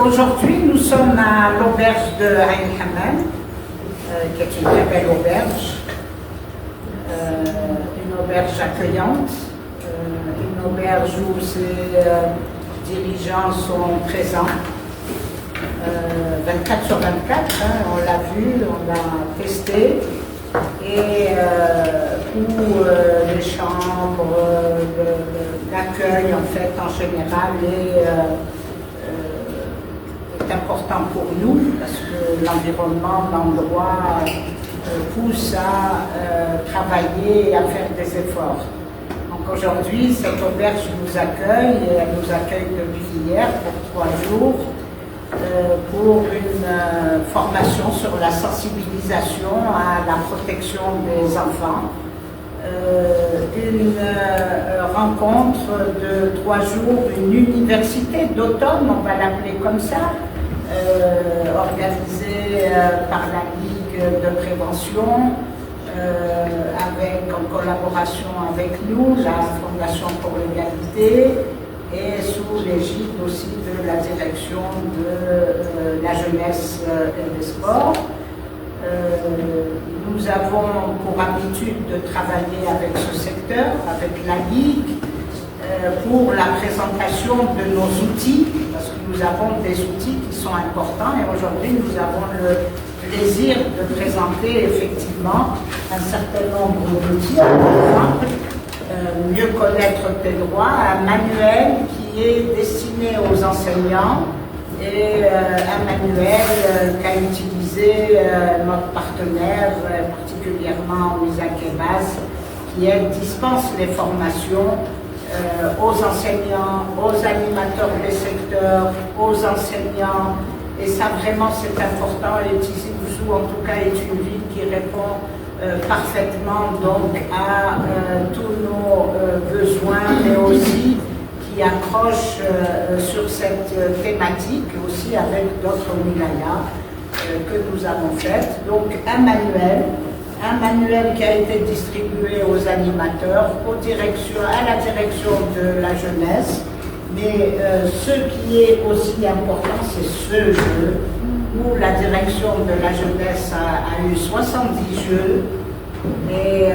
Aujourd'hui, nous sommes à l'auberge de Ain Hammam, qui est une très belle auberge, une auberge accueillante, une auberge où ses dirigeants sont présents 24 sur 24, on l'a vu, on l'a testé, et où les chambres, l'accueil en fait en général est important pour nous parce que l'environnement, l'endroit pousse à travailler et à faire des efforts. Donc aujourd'hui, cette auberge nous accueille et elle nous accueille depuis hier pour 3 jours pour une formation sur la sensibilisation à la protection des enfants. Une rencontre de 3 jours, une université d'automne, on va l'appeler comme ça, organisée par la Ligue de prévention, en collaboration avec nous, la Fondation pour l'égalité, et sous l'égide aussi de la direction de la jeunesse et des sports. Nous avons pour habitude de travailler avec ce secteur, avec la Ligue, pour la présentation de nos outils, parce que nous avons des outils qui sont importants et aujourd'hui nous avons le plaisir de présenter effectivement un certain nombre d'outils. Par exemple, mieux connaître tes droits, un manuel qui est destiné aux enseignants et un manuel qu'a utilisé notre partenaire, particulièrement Isaac Ebas, qui dispense les formations aux enseignants, aux animateurs des secteurs, aux enseignants, et ça vraiment c'est important. Et Tizi Ouzou en tout cas est une ville qui répond parfaitement donc à tous nos besoins, mais aussi qui accroche sur cette thématique aussi avec d'autres wilayas que nous avons faites. Donc un manuel qui a été distribué aux animateurs, à la direction de la jeunesse, mais ce qui est aussi important, c'est ce jeu, où la direction de la jeunesse a eu 70 jeux, et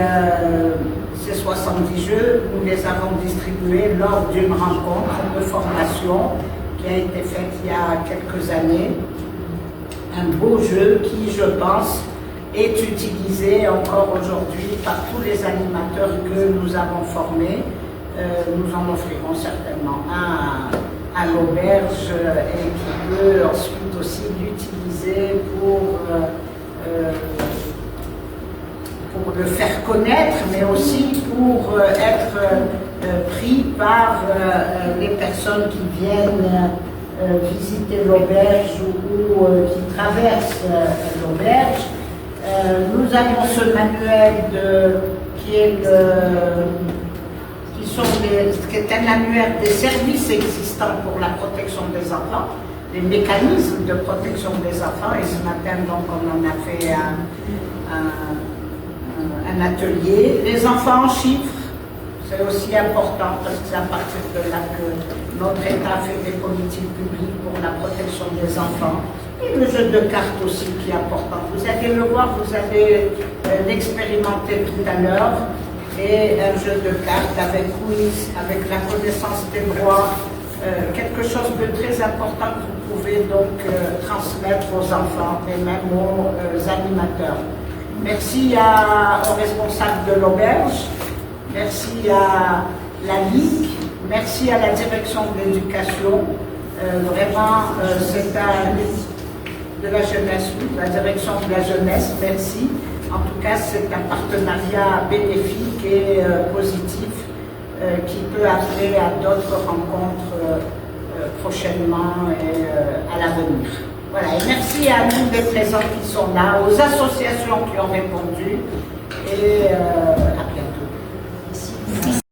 ces 70 jeux, nous les avons distribués lors d'une rencontre de formation qui a été faite il y a quelques années. Un beau jeu qui, je pense, est utilisé encore aujourd'hui par tous les animateurs que nous avons formés. Nous en offrirons certainement un à l'auberge et qui peut ensuite aussi l'utiliser pour le faire connaître, mais aussi pour être pris par les personnes qui viennent visiter l'auberge ou qui traversent l'auberge. Nous avons ce manuel qui est un annuaire des services existants pour la protection des enfants, les mécanismes de protection des enfants, et ce matin donc on en a fait un atelier. Les enfants en chiffres, c'est aussi important parce que c'est à partir de là que notre État fait des politiques publiques pour la protection des enfants. Et le jeu de cartes aussi qui est important. Vous allez le voir, vous allez l'expérimenter tout à l'heure. Et un jeu de cartes avec quiz, avec la connaissance des droits, quelque chose de très important que vous pouvez donc transmettre aux enfants et même aux animateurs. Merci aux responsables de l'auberge, merci à la Ligue, merci à la direction de l'éducation, vraiment c'est de la jeunesse, la direction de la jeunesse, merci. En tout cas, c'est un partenariat bénéfique et positif qui peut appeler à d'autres rencontres prochainement et à l'avenir. Voilà, et merci à tous les présents qui sont là, aux associations qui ont répondu et